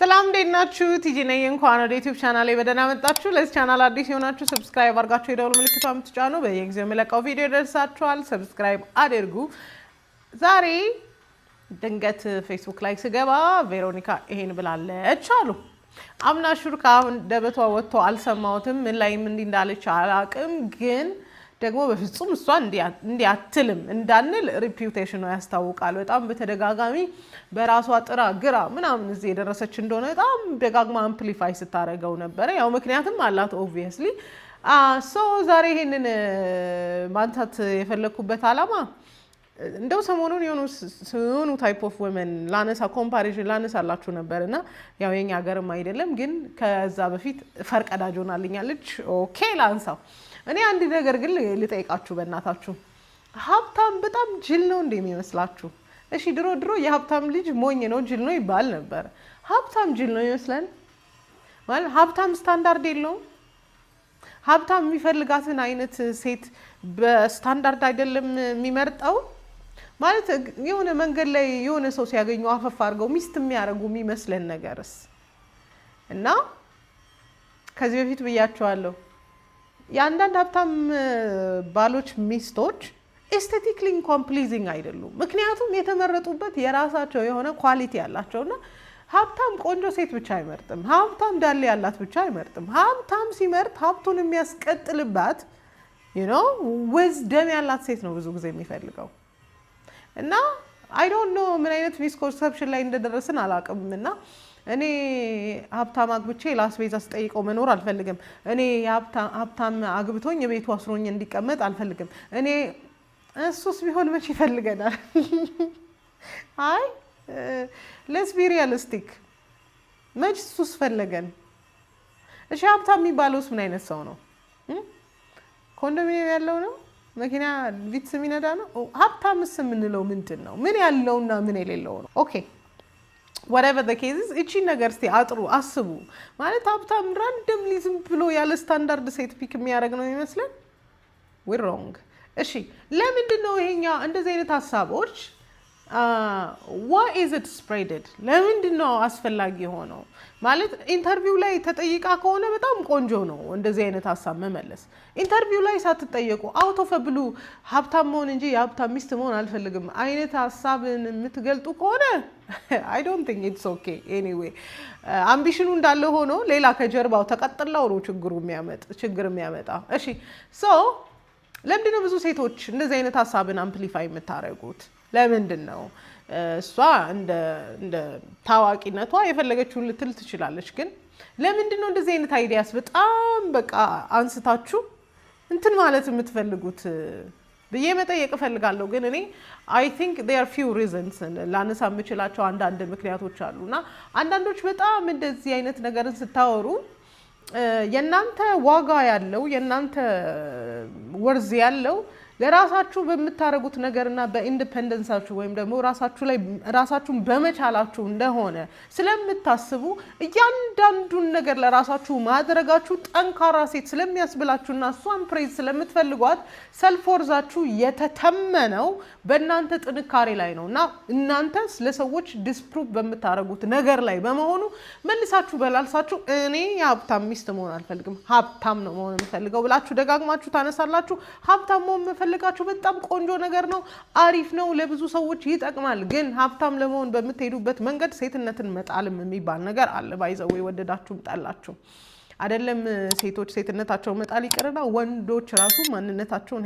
ሰላም ደናችሁ ቲጂ ነኝ እንኳን ወደ ዩቲዩብ ቻናሌ በደህና መጣችሁ ለዚህ ቻናል አዲስ የሆናችሁ ሰብስክራይብ አድርጋችሁ የደወል ምልክቷን ምትጫኑ በየጊዜው መለቃው ቪዲዮ ደርሳችኋል ሰብስክራይብ አድርጉ ዛሬ ድንገት ፌስቡክ ላይ ስገባ ቬሮኒካ ይሄን ብላለች አሉ አምናሹር ካሁን ደበቷ ወጥቶ አልሰማውትም ምን ላይ ምን እንዳለች አላቅም ግን ደግሞ በፍጹም እሷ እንዲያትልም እንዳንል ሪፒዩቴሽኑ ያስታውቃል በጣም በተደጋጋሚ በራሷ ጥራ ግራ ምናምን እዚህ የደረሰች እንደሆነ በጣም ደጋግማ አምፕሊፋይ ስታረገው ነበር ያው ምክንያቱም አላት ኦብቪየስሊ ሶ ዛሬ ይሄንን ማንታት የፈለኩበት አላማ እንደው ሰሞኑን የሆኑ ታይፕ ኦፍ ወመን ላነሳ ኮምፓሪዥን ላነሳላችሁ ነበርና ያው የኛ ሀገርም አይደለም ግን ከዛ በፊት ፈርቀዳጅ ሆናልኛለች ኦኬ ላንሳው እኔ አንድ ነገር ግን ልጠይቃችሁ በእናታችሁ ሀብታም በጣም ጅል ነው እንደሚመስላችሁ እሺ ድሮ የሀብታም ልጅ ሞኝ ነው ጅል ነው ይባል ነበር ሀብታም ጅል ነው ይመስላል ማለት ሀብታም ስታንዳርድ የለውም ሀብታም የሚፈልጋትን አይነት ሴት በስታንዳርድ አይደለም የሚመርጠው ማለት የሆነ መንገድ ላይ የሆነ ሰው ሲያገኙ አፈፍ አድርገው ሚስት የሚያደርጉ የሚመስለን ነገርስ እና ከዚህ በፊት ብያቸዋለሁ የአንዳንድ ሀብታም ባሎች ሚስቶች ኤስቴቲክሊ ኮምፕሊዚንግ አይደሉም ምክንያቱም የተመረጡበት የራሳቸው የሆነ ኳሊቲ ያላቸውና ሀብታም ቆንጆ ሴት ብቻ አይመርጥም ሀብታም ዳሌ ያላት ብቻ አይመርጥም ሀብታም ሲመርጥ ሀብቱን የሚያስቀጥልባት ዊዝደም ያላት ሴት ነው ብዙ ጊዜ የሚፈልገው እና አይ ዶንት ኖ ምን አይነት ሚስኮንሰፕሽን ላይ እንደደረስን አላውቅምና እኔ ሀብታም አግብቼ ላስቤዛ ስጠይቀው መኖር አልፈልግም እኔ ሀብታም አግብቶኝ ቤቱ አስሮኝ እንዲቀመጥ አልፈልግም እኔ እሱስ ቢሆን መች ይፈልገናል አይ ሌትስ ቢ ሪያሊስቲክ መች እሱስ ፈለገን እሺ ሀብታም የሚባለውስ ምን አይነት ሰው ነው ኮንዶሚኒየም ያለው ነው መኪና ቪትስ የሚነዳ ነው ሀብታምስ የምንለው ምንድን ነው ምን ያለውና ምን የሌለው ነው ኦኬ whatever the case is እቺ ነገር እስቲ አጥሩ አስቡ ማለት ሀብታም ራንደምሊ ዝም ብሎ ያለ ስታንዳርድ ሴት ፒክ የሚያደርግ ነው ይመስላል we're wrong እሺ ለምንድን ነው ይሄኛ እንደዚህ አይነት ሐሳቦች why is it spreaded ለምንድን ነው አስፈላጊ ሆነው ማለት ኢንተርቪው ላይ ተጠይቃ ከሆነ በጣም ቆንጆ ነው እንደዚህ አይነት ሐሳብ መመለስ ኢንተርቪው ላይ ሳትጠየቁ አውት ኦፍ ብሉ ሀብታም መሆን እንጂ የሀብታም ሚስት መሆን አልፈልግም አይነት ሐሳብን የምትገልጡ ከሆነ I don't think it's okay anyway አምቢሽኑ እንዳለ ሆኖ ሌላ ከጀርባው ተቀጥላው ነው ችግር የሚያመጣ እሺ ሶ ለምንድን ነው ብዙ ሴቶች እንደዚህ አይነት ሐሳብን አምፕሊፋይ የምታረጉት ለምንድን ነው እሷ እንደ ታዋቂነቷ የፈለገችውን ልትል ትችላለች ግን ለምንድን ነው እንደዚህ አይነት አይዲያስ በጣም በቃ አንስታችሁ እንትን ማለት የምትፈልጉት ብዬ መጠየቅ እፈልጋለሁ ግን እኔ I think there are few reasons ላነሳ የምችላቸው አንዳንድ ምክንያቶች አሉና አንዳንዶች በጣም እንደዚህ አይነት ነገርን ስታወሩ የናንተ ዋጋ ያለው የናንተ ወርዝ ያለው ለራሳችሁ በመታረጉት ነገርና በኢንዲፔንደንሳችሁ ወይም ደግሞ ራሳችሁን በመቻላችሁ እንደሆነ ስለምታስቡ እያንዳንዱን ነገር ለራሳችሁ ማድረጋችሁ ጠንካራ ሴት ስለሚያስብላችሁና እሷን ፕሬዝ ስለምትፈልጓት ሰልፍ ወርዛችሁ የተተመነው በእናንተ ጥንካሬ ላይ ነውና እናንተ ለሰዎች ዲስፕሩቭ በመታረጉት ነገር ላይ በመሆኑ መልሳችሁ በላልሳችሁ እኔ የሀብታም ሚስት መሆን አልፈልግም ሀብታም ነው መሆን የምፈልገው ብላችሁ ደጋግማችሁ ታነሳላችሁ ሀብታም መሆን ፈልጋችሁ በጣም ቆንጆ ነገር ነው አሪፍ ነው ለብዙ ሰዎች ይጠቅማል ግን ሀብታም ለመሆን በመትሄዱበት መንገድ ሴትነትን መጣልም የሚባል ነገር አለ ባይዘው ወደዳችሁም ጠላችሁ አይደለም ሴቶች ሴትነታቸው መጣል ይቀርና ወንዶች ራሱ ማንነታቸውን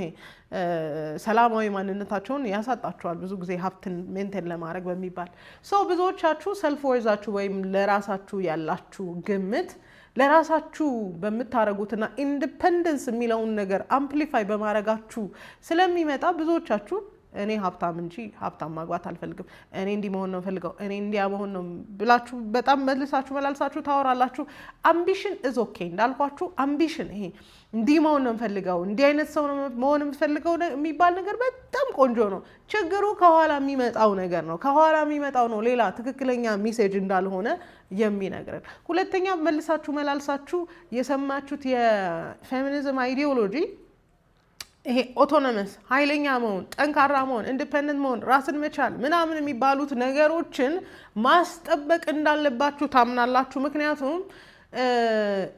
ሰላማዊ ማንነታቸውን ያሳጣቸዋል ብዙ ጊዜ ሀብትን ሜንቴን ለማድረግ በሚባል ሰው ብዙዎቻችሁ ሰልፍ ወርዛችሁ ወይም ለራሳችሁ ያላችሁ ግምት ለራሳችሁ በመታረጉትና ኢንዲፔንደንስ የሚለውን ነገር አምፕሊፋይ በማድረጋችሁ ስለሚመጣ ብዙዎቻችሁ እኔ ሀብታም እንጂ ሀብታም ማግባት አልፈልግም እኔ እንዲህ መሆን ነው ፈልገው እኔ እንዲያ መሆን ነው ብላችሁ በጣም መላልሳችሁ ታወራላችሁ አምቢሽን ኢዝ ኦኬ እንዳልኳችሁ አምቢሽን ይሄ እንዲህ መሆን ነው ፈልገው እንዲህ አይነት ሰው ነው መሆን የምፈልገው የሚባል ነገር በጣም ቆንጆ ነው ችግሩ ከኋላ የሚመጣው ነገር ነው ከኋላ የሚመጣው ነው ሌላ ትክክለኛ ሜሴጅ እንዳልሆነ የሚነግረን ሁለተኛ መላልሳችሁ የሰማችሁት የፌሚኒዝም አይዲዮሎጂ ይሄ ኦቶኖመስ ኃይለኛ መሆን፣ ጠንካራ መሆን፣ ኢንዲፔንደንት መሆን፣ ራስን መቻል ምናምን የሚባሉት ነገሮችን ማስጠበቅ እንዳለባችሁ ታምናላችሁ። ምክንያቱም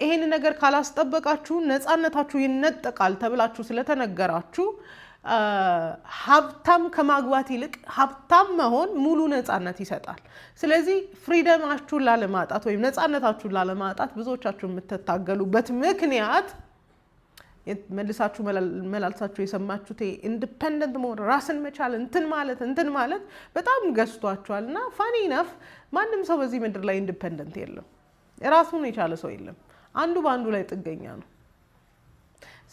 ይሄን ነገር ካላስጠበቃችሁ ነፃነታችሁ ይነጠቃል ተብላችሁ ስለተነገራችሁ ሀብታም ከማግባት ይልቅ ሀብታም መሆን ሙሉ ነፃነት ይሰጣል። ስለዚህ ፍሪደማችሁን ላለማጣት ወይም ነፃነታችሁን ላለማጣት ብዙዎቻችሁ የምትታገሉበት ምክንያት መልሳችሁ መላልሳችሁ የሰማችሁት ኢንዲፔንደንት መሆን፣ ራስን መቻል፣ እንትን ማለት በጣም ገዝቷችኋል። እና ፋኒ ነፍ ማንም ሰው በዚህ ምድር ላይ ኢንዲፔንደንት የለም። ራሱን የቻለ ሰው የለም። አንዱ በአንዱ ላይ ጥገኛ ነው።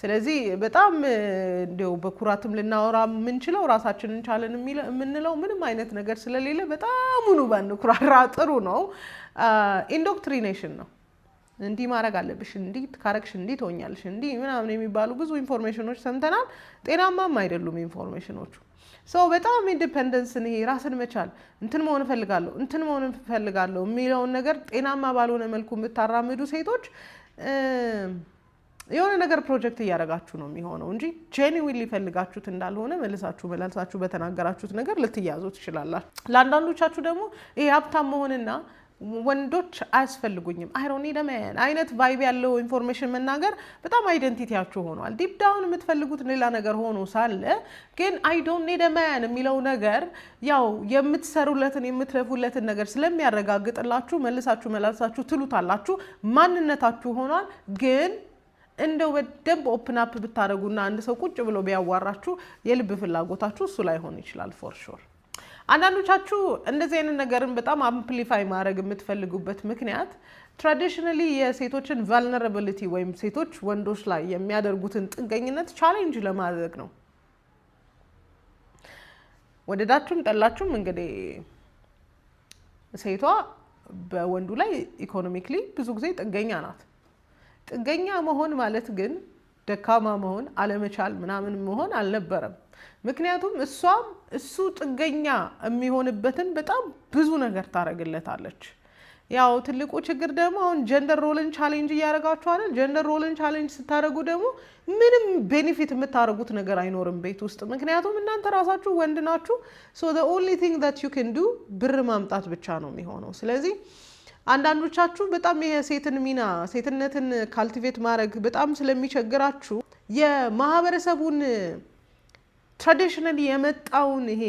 ስለዚህ በጣም እንዲያው በኩራትም ልናወራ የምንችለው ራሳችንን ቻለን የምንለው ምንም አይነት ነገር ስለሌለ በጣም ባንኩራራ ጥሩ ነው። ኢንዶክትሪኔሽን ነው። እንዲህ ማድረግ አለብሽ፣ እንዲህ ካረግሽ እንዲህ ትሆኛለሽ፣ እንዲህ ምናምን የሚባሉ ብዙ ኢንፎርሜሽኖች ሰምተናል። ጤናማም አይደሉም ኢንፎርሜሽኖቹ። ሰው በጣም ኢንዲፔንደንስን ይሄ ራስን መቻል እንትን መሆን እፈልጋለሁ የሚለውን ነገር ጤናማ ባልሆነ መልኩ የምታራምዱ ሴቶች የሆነ ነገር ፕሮጀክት እያደረጋችሁ ነው የሚሆነው እንጂ ጄኒዊን ሊፈልጋችሁት እንዳልሆነ መላልሳችሁ በተናገራችሁት ነገር ልትያዙ ትችላላችሁ። ለአንዳንዶቻችሁ ደግሞ ይሄ ሀብታም መሆንና ወንዶች አያስፈልጉኝም አይ ዶንት ኒድ አ ማን አይነት ቫይብ ያለው ኢንፎርሜሽን መናገር በጣም አይደንቲቲያችሁ ሆኗል። ዲፕ ዳውን የምትፈልጉት ሌላ ነገር ሆኖ ሳለ ግን አይ ዶንት ኒድ አ ማን የሚለው ነገር ያው የምትሰሩለትን የምትለፉለትን ነገር ስለሚያረጋግጥላችሁ መላልሳችሁ ትሉታላችሁ። ማንነታችሁ ሆኗል። ግን እንደው በደንብ ኦፕን አፕ ብታደርጉና አንድ ሰው ቁጭ ብሎ ቢያዋራችሁ የልብ ፍላጎታችሁ እሱ ላይ ሆን ይችላል ፎር ሹር። አንዳንዶቻችሁ እንደዚህ አይነት ነገርን በጣም አምፕሊፋይ ማድረግ የምትፈልጉበት ምክንያት ትራዲሽናሊ የሴቶችን ቫልነራቢሊቲ ወይም ሴቶች ወንዶች ላይ የሚያደርጉትን ጥገኝነት ቻሌንጅ ለማድረግ ነው። ወደዳችሁም ጠላችሁም እንግዲህ ሴቷ በወንዱ ላይ ኢኮኖሚክሊ ብዙ ጊዜ ጥገኛ ናት። ጥገኛ መሆን ማለት ግን ደካማ መሆን፣ አለመቻል ምናምን መሆን አልነበረም። ምክንያቱም እሱ ጥገኛ የሚሆንበትን በጣም ብዙ ነገር ታረግለታለች። ያው ትልቁ ችግር ደግሞ አሁን ጀንደር ሮልን ቻሌንጅ እያደረጋችሁ አይደል? ጀንደር ሮልን ቻሌንጅ ስታደርጉ ደግሞ ምንም ቤኔፊት የምታደርጉት ነገር አይኖርም ቤት ውስጥ። ምክንያቱም እናንተ ራሳችሁ ወንድ ናችሁ። ሶ the only thing that you can do ብር ማምጣት ብቻ ነው የሚሆነው። ስለዚህ አንዳንዶቻችሁ በጣም የሴትን ሚና ሴትነትን ካልቲቬት ማድረግ በጣም ስለሚቸግራችሁ የማህበረሰቡን ትራዲሽናሊ የመጣውን ይሄ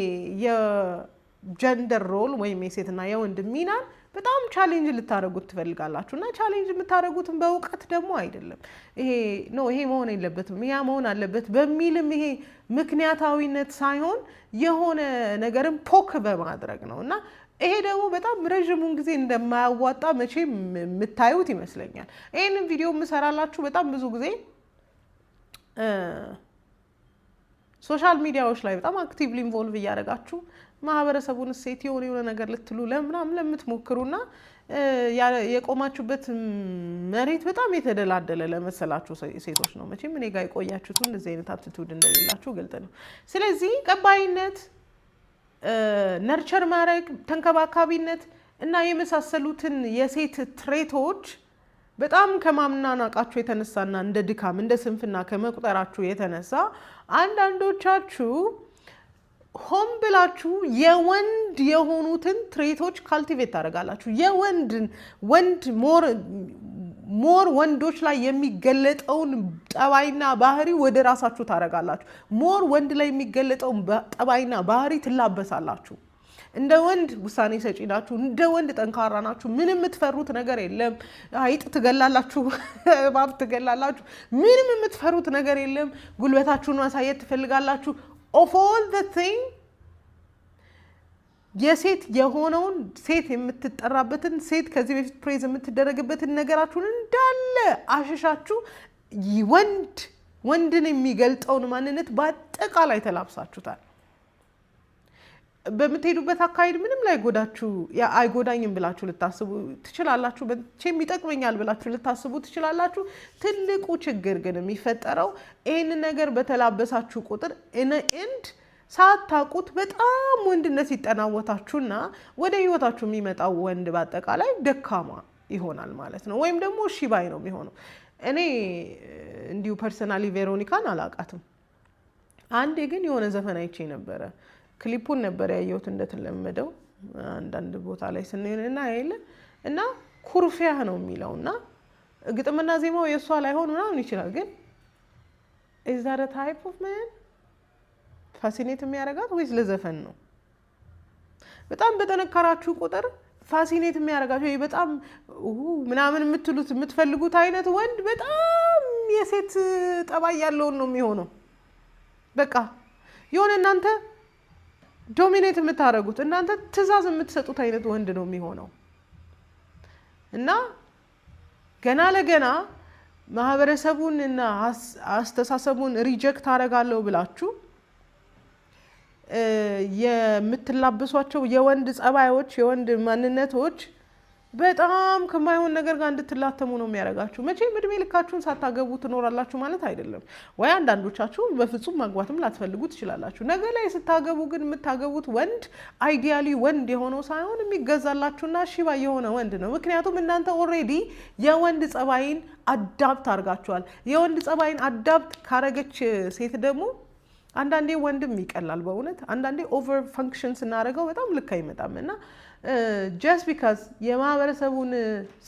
የጀንደር ሮል ወይም የሴትና የወንድ ሚናን በጣም ቻሌንጅ ልታደርጉት ትፈልጋላችሁ። እና ቻሌንጅ የምታደርጉትን በእውቀት ደግሞ አይደለም። ይሄ መሆን የለበትም ያ መሆን አለበት በሚልም ይሄ ምክንያታዊነት ሳይሆን የሆነ ነገርን ፖክ በማድረግ ነው። እና ይሄ ደግሞ በጣም ረዥሙን ጊዜ እንደማያዋጣ መቼም የምታዩት ይመስለኛል። ይህንን ቪዲዮ የምሰራላችሁ በጣም ብዙ ጊዜ ሶሻል ሚዲያዎች ላይ በጣም አክቲቭሊ ኢንቮልቭ እያደረጋችሁ ማህበረሰቡን እሴት የሆነ ነገር ልትሉ ለምናምን ለምትሞክሩና የቆማችሁበት መሬት በጣም የተደላደለ ለመሰላችሁ ሴቶች ነው። መቼም እኔ ጋር የቆያችሁት እንደዚህ አይነት አቲቱድ እንደሌላችሁ ግልጽ ነው። ስለዚህ ቀባይነት፣ ነርቸር ማድረግ፣ ተንከባካቢነት እና የመሳሰሉትን የሴት ትሬቶች በጣም ከማምናናቃችሁ የተነሳና እንደ ድካም እንደ ስንፍና ከመቁጠራችሁ የተነሳ አንዳንዶቻችሁ ሆን ብላችሁ የወንድ የሆኑትን ትሬቶች ካልቲቬት ታደርጋላችሁ። ወንድ ሞር ወንዶች ላይ የሚገለጠውን ጠባይና ባህሪ ወደ ራሳችሁ ታደርጋላችሁ። ሞር ወንድ ላይ የሚገለጠውን ጠባይና ባህሪ ትላበሳላችሁ። እንደ ወንድ ውሳኔ ሰጪ ናችሁ። እንደ ወንድ ጠንካራ ናችሁ። ምንም የምትፈሩት ነገር የለም። አይጥ ትገላላችሁ፣ እባብ ትገላላችሁ። ምንም የምትፈሩት ነገር የለም። ጉልበታችሁን ማሳየት ትፈልጋላችሁ። of all the thing የሴት የሆነውን ሴት የምትጠራበትን ሴት ከዚህ በፊት ፕሬዝ የምትደረግበትን ነገራችሁን እንዳለ አሸሻችሁ ወንድን የሚገልጠውን ማንነት በአጠቃላይ ተላብሳችሁታል። በምትሄዱበት አካሄድ ምንም ላይ ጎዳችሁ አይጎዳኝም ብላችሁ ልታስቡ ትችላላችሁ። በቼም ይጠቅመኛል ብላችሁ ልታስቡ ትችላላችሁ። ትልቁ ችግር ግን የሚፈጠረው ይህን ነገር በተላበሳችሁ ቁጥር ኢንድ ሳታውቁት በጣም ወንድነት ይጠናወታችሁና ወደ ህይወታችሁ የሚመጣው ወንድ በአጠቃላይ ደካማ ይሆናል ማለት ነው። ወይም ደግሞ እሺ ባይ ነው የሚሆነው። እኔ እንዲሁ ፐርሰናሊ ቬሮኒካን አላውቃትም። አንዴ ግን የሆነ ዘፈን አይቼ ነበረ ክሊፑን ነበር ያየሁት እንደተለመደው አንዳንድ ቦታ ላይ ስንሄድና አይደለ እና ኩርፊያ ነው የሚለውና ግጥምና ዜማው የሷ ላይ ሆኖ ምናምን ይችላል ግን is that a type of man ፋሲኔት የሚያረጋት ወይስ ለዘፈን ነው በጣም በተነካራችሁ ቁጥር ፋሲኔት የሚያረጋችሁ በጣም ምናምን የምትፈልጉት አይነት ወንድ በጣም የሴት ጠባይ ያለው ነው የሚሆነው በቃ የሆነ እናንተ ዶሚኔት የምታረጉት እናንተ ትዕዛዝ የምትሰጡት አይነት ወንድ ነው የሚሆነው እና ገና ለገና ማህበረሰቡንና አስተሳሰቡን ሪጀክት አደርጋለሁ ብላችሁ የምትላበሷቸው የወንድ ጸባዮች የወንድ ማንነቶች በጣም ከማይሆን ነገር ጋር እንድትላተሙ ነው የሚያደርጋችሁ መቼም እድሜ ልካችሁን ሳታገቡ ትኖራላችሁ ማለት አይደለም ወይ አንዳንዶቻችሁ በፍጹም ማግባትም ላትፈልጉ ትችላላችሁ ነገ ላይ ስታገቡ ግን የምታገቡት ወንድ አይዲያሊ ወንድ የሆነው ሳይሆን የሚገዛላችሁና ሽባ የሆነ ወንድ ነው ምክንያቱም እናንተ ኦሬዲ የወንድ ጸባይን አዳፕት አድርጋችኋል የወንድ ጸባይን አዳፕት ካረገች ሴት ደግሞ አንዳንዴ ወንድም ይቀላል በእውነት አንዳንዴ ኦቨር ፈንክሽን ስናደርገው በጣም ልክ አይመጣም እና just because የማህበረሰቡን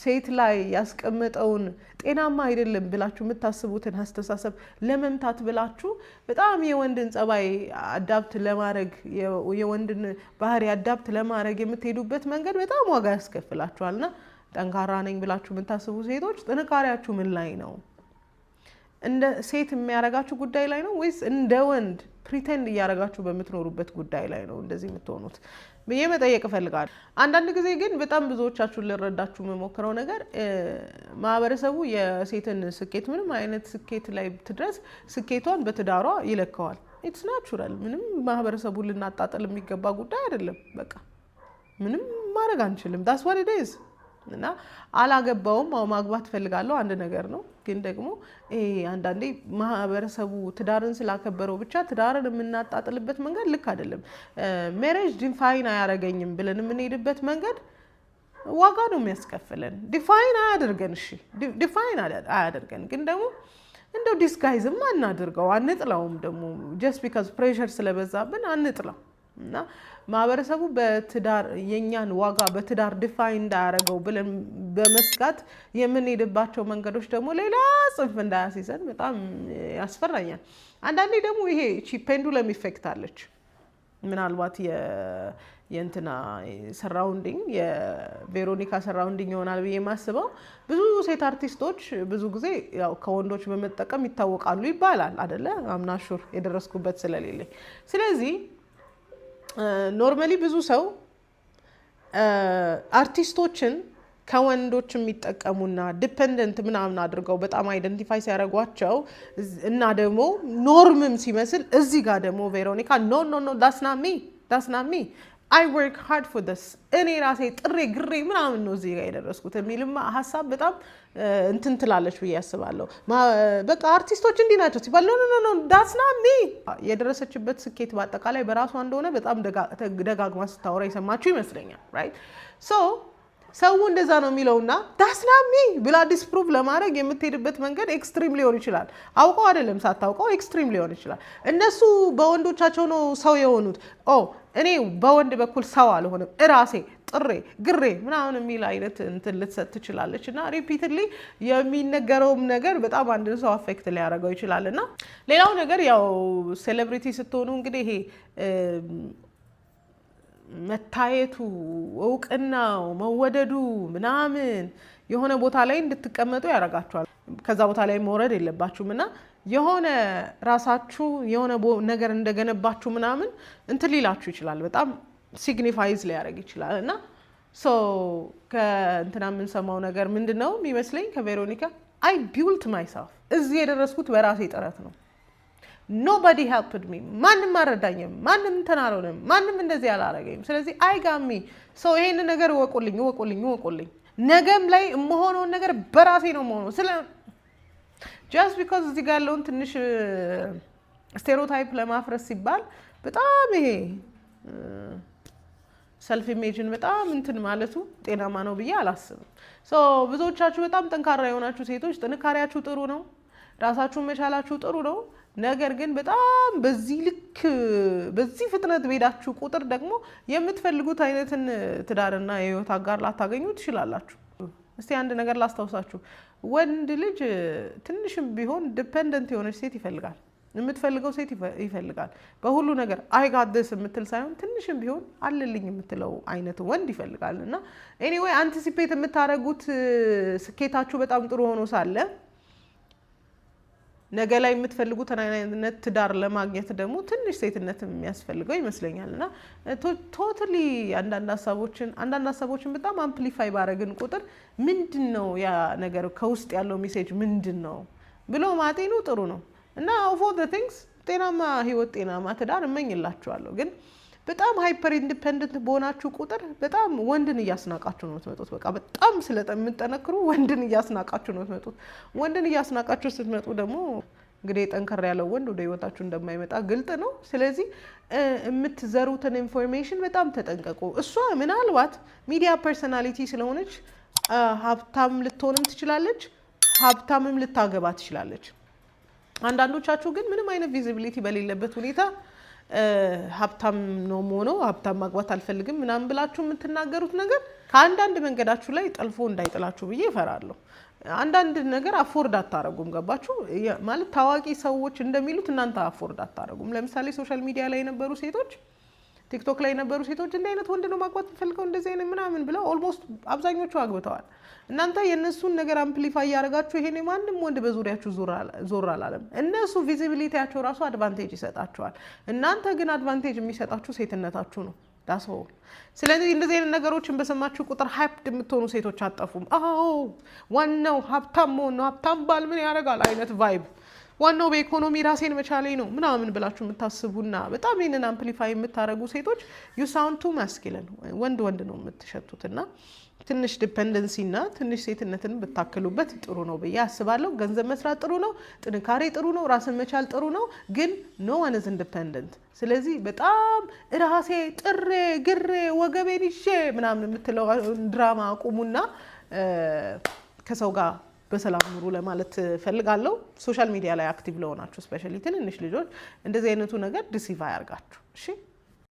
ሴት ላይ ያስቀመጠውን ጤናማ አይደለም ብላችሁ የምታስቡትን አስተሳሰብ ለመምታት ብላችሁ በጣም የወንድን ጸባይ አዳፕት ለማድረግ የወንድን ባህሪ አዳፕት ለማድረግ የምትሄዱበት መንገድ በጣም ዋጋ ያስከፍላችኋልና ጠንካራ ነኝ ብላችሁ የምታስቡ ሴቶች ጥንካሬያችሁ ምን ላይ ነው እንደ ሴት የሚያረጋችሁ ጉዳይ ላይ ነው ወይስ እንደ ወንድ ፕሪቴንድ እያረጋችሁ በምትኖሩበት ጉዳይ ላይ ነው እንደዚህ የምትሆኑት ብዬ መጠየቅ እፈልጋለሁ አንዳንድ ጊዜ ግን በጣም ብዙዎቻችሁን ልረዳችሁ የምሞክረው ነገር ማህበረሰቡ የሴትን ስኬት ምንም አይነት ስኬት ላይ ትድረስ ስኬቷን በትዳሯ ይለካዋል ኢትስ ናቹራል ምንም ማህበረሰቡ ልናጣጥል የሚገባ ጉዳይ አይደለም በቃ ምንም ማድረግ አንችልም that's what it is እና አላገባውም ማግባት ፈልጋለሁ አንድ ነገር ነው ግን ደግሞ አንዳንዴ ማህበረሰቡ ትዳርን ስላከበረው ብቻ ትዳርን የምናጣጥልበት መንገድ ልክ አይደለም ሜሬጅ ዲፋይን አያረገኝም ብለን የምንሄድበት መንገድ ዋጋ ነው የሚያስከፍለን ዲፋይን አያደርገን እሺ ዲፋይን አያደርገን ግን ደግሞ እንደው ዲስጋይዝም አናድርገው አንጥላውም ደግሞ just because pressure ስለበዛብን አንጥላው እና ማህበረሰቡ በትዳር የኛን ዋጋ በትዳር ዲፋይን እንዳያረገው ብለን በመስጋት የምንሄድባቸው መንገዶች ደግሞ ሌላ ጽንፍ እንዳያስይዘን በጣም ያስፈራኛል አንዳንዴ ደግሞ ይሄ ፔንዱለም ኢፌክት አለች ምናልባት የእንትና ሰራውንዲንግ የቬሮኒካ ሰራውንዲንግ ይሆናል ብዬ የማስበው ብዙ ሴት አርቲስቶች ብዙ ጊዜ ያው ከወንዶች በመጠቀም ይታወቃሉ ይባላል አይደለ አምናሹር የደረስኩበት ስለሌለኝ ስለዚህ ኖርማሊ ብዙ ሰው አርቲስቶችን ከወንዶች የሚጠቀሙና ዲፔንደንት ምናምን አድርገው በጣም አይደንቲፋይ ሲያደርጓቸው እና ደግሞ ኖርምም ሲመስል እዚህ ጋር ደግሞ ቬሮኒካ ኖ that's not me I work hard for this እኔ ራሴ ጥሬ ግሬ ምናምን ነው እዚህ ጋር የደረስኩት የሚልም ሀሳብ በጣም እንትን ትላለች ብዬ አስባለሁ በቃ አርቲስቶች እንዲህ ናቸው ሲባል ኖ that's not me የደረሰችበት ስኬት በአጠቃላይ በራሷ እንደሆነ በጣም ደጋግማ ስታወራ የሰማችሁ ይመስለኛል right so ሰው እንደዛ ነው የሚለውና that's not me ብላ ዲስፕሩቭ ለማድረግ የምትሄድበት መንገድ ኤክስትሪም ሊሆን ይችላል አውቀው አይደለም ሳታውቀው ኤክስትሪም ሊሆን ይችላል እነሱ በወንዶቻቸው ነው ሰው የሆኑት እኔ በወንድ በኩል ሰው አልሆንም እራሴ ጥሬ ግሬ ምናምን የሚል አይነት እንትን ልትሰጥ ትችላለች እና ሪፒትሊ የሚነገረውም ነገር በጣም አንድ ሰው አፌክት ሊያደርገው ይችላልና ሌላው ነገር ያው ሴሌብሪቲ ስትሆኑ እንግዲህ ይሄ መታየቱ እውቅናው መወደዱ ምናምን የሆነ ቦታ ላይ እንድትቀመጡ ያደርጋችኋል ከዛ ቦታ ላይ መውረድ የለባችሁምና የሆነ ራሳችሁ የሆነ ነገር እንደገነባችሁ ምናምን እንትን ሊላችሁ ይችላል በጣም ሲግኒፋይዝ ሊያደርግ ይችላል እና ሶ ከእንትና የምንሰማው ነገር ምንድነው የሚመስለኝ ከቬሮኒካ I built myself እዚህ የደረስኩት በራሴ ጥረት ነው nobody helped me ማንም አረዳኝም ማንም ተናሮንም ማንም እንደዚህ ያላረገኝም ስለዚህ I got me so ይሄን ነገር ወቁልኝ ነገም ላይ የምሆነው ነገር በራሴ ነው የምሆነው ስለ just because እዚህ ጋር ያለውን ትንሽ ስቴሪዮታይፕ ለማፍረስ ሲባል በጣም ይሄ ሰልፍ ኢሜጅን በጣም እንትን ማለቱ ጤናማ ነው ብዬ አላስብም ሶ ብዙዎቻችሁ በጣም ጠንካራ የሆናችሁ ሴቶች ጥንካሬያችሁ ጥሩ ነው ራሳችሁን መቻላችሁ ጥሩ ነው ነገር ግን በጣም በዚህ ልክ በዚህ ፍጥነት በሄዳችሁ ቁጥር ደግሞ የምትፈልጉት አይነትን ትዳርና የህይወት አጋር ላታገኙ ትችላላችሁ። እስቲ አንድ ነገር ላስታውሳችሁ፣ ወንድ ልጅ ትንሽም ቢሆን ዲፔንደንት የሆነች ሴት ይፈልጋል። የምትፈልገው ሴት ይፈልጋል በሁሉ ነገር አይጋደስ የምትል ሳይሆን ትንሽም ቢሆን አለልኝ የምትለው አይነት ወንድ ይፈልጋል። እና ኤኒዌይ አንቲሲፔት የምታደርጉት ስኬታችሁ በጣም ጥሩ ሆኖ ሳለ ነገ ላይ የምትፈልጉት አይነት ትዳር ለማግኘት ደግሞ ትንሽ ሴትነት የሚያስፈልገው ይመስለኛል። እና ቶታሊ አንዳንድ ሀሳቦችን በጣም አምፕሊፋይ ባረግን ቁጥር ምንድነው ያ ነገር ከውስጥ ያለው ሜሴጅ ምንድነው ብሎ ማጤኑ ጥሩ ነው። እና ኦፍ ኦል ዘ ቲንግስ ጤናማ ህይወት ጤናማ ትዳር እመኝላችኋለሁ። ግን በጣም ሃይፐር ኢንዲፔንደንት በሆናችሁ ቁጥር በጣም ወንድን እያስናቃችሁ ነው የምትመጡት። በቃ በጣም ስለምትጠነክሩ ወንድን እያስናቃችሁ ነው የምትመጡት። ወንድን እያስናቃችሁ ስትመጡ ደግሞ እንግዲህ ጠንከር ያለው ወንድ ወደ ህይወታችሁ እንደማይመጣ ግልጥ ነው። ስለዚህ የምትዘሩትን ኢንፎርሜሽን በጣም ተጠንቀቁ። እሷ ምናልባት ሚዲያ ፐርሰናሊቲ ስለሆነች ሀብታም ልትሆንም ትችላለች፣ ሀብታምም ልታገባ ትችላለች። አንዳንዶቻችሁ ግን ምንም አይነት ቪዚቢሊቲ በሌለበት ሁኔታ ሀብታም ነው ሆኖ ሀብታም ማግባት አልፈልግም ምናምን ብላችሁ የምትናገሩት ነገር ከአንዳንድ መንገዳችሁ ላይ ጠልፎ እንዳይጥላችሁ ብዬ እፈራለሁ። አንዳንድ ነገር አፎርድ አታረጉም። ገባችሁ ማለት ታዋቂ ሰዎች እንደሚሉት እናንተ አፎርድ አታረጉም። ለምሳሌ ሶሻል ሚዲያ ላይ የነበሩ ሴቶች፣ ቲክቶክ ላይ የነበሩ ሴቶች እንዲህ አይነት ወንድ ነው ማግባት ፈልገው እንደዚህ አይነት ምናምን ብለው ኦልሞስት አብዛኞቹ አግብተዋል። እናንተ የነሱን ነገር አምፕሊፋይ ያደርጋችሁ ይሄኔ ማንም ወንድ በዙሪያችሁ ዞር አላለም። እነሱ ቪዚቢሊቲያቸው ራሱ አድቫንቴጅ ይሰጣቸዋል። እናንተ ግን አድቫንቴጅ የሚሰጣችሁ ሴትነታችሁ ነው። ዳስ ኦል። ስለዚህ እንደዚህ አይነት ነገሮችን በሰማችሁ ቁጥር ሃይፕድ የምትሆኑ ሴቶች አጠፉም። አዎ ዋናው ሀብታም መሆን ነው፣ ሀብታም ባል ምን ያደርጋል አይነት ቫይብ፣ ዋናው በኢኮኖሚ ራሴን መቻሌ ነው ምናምን ብላችሁ የምታስቡና በጣም ይሄንን አምፕሊፋይ የምታደርጉ ሴቶች ዩ ሳውንድ ቱ ማስኪለን፣ ወንድ ነው የምትሸቱትና ትንሽ ዲፔንደንሲ እና ትንሽ ሴትነትን ብታክሉበት ጥሩ ነው ብዬ አስባለሁ። ገንዘብ መስራት ጥሩ ነው፣ ጥንካሬ ጥሩ ነው፣ ራስን መቻል ጥሩ ነው። ግን ኖ ዋን ኢዝ ኢንዲፔንደንት። ስለዚህ በጣም ራሴ ጥሬ ግሬ ወገቤን ይዤ ምናምን የምትለው ድራማ አቁሙና ከሰው ጋር በሰላም ኑሩ ለማለት ፈልጋለሁ። ሶሻል ሚዲያ ላይ አክቲቭ ለሆናችሁ ስፔሻሊ ትንንሽ ልጆች እንደዚህ አይነቱ ነገር ዲሲቭ አያርጋችሁ። እሺ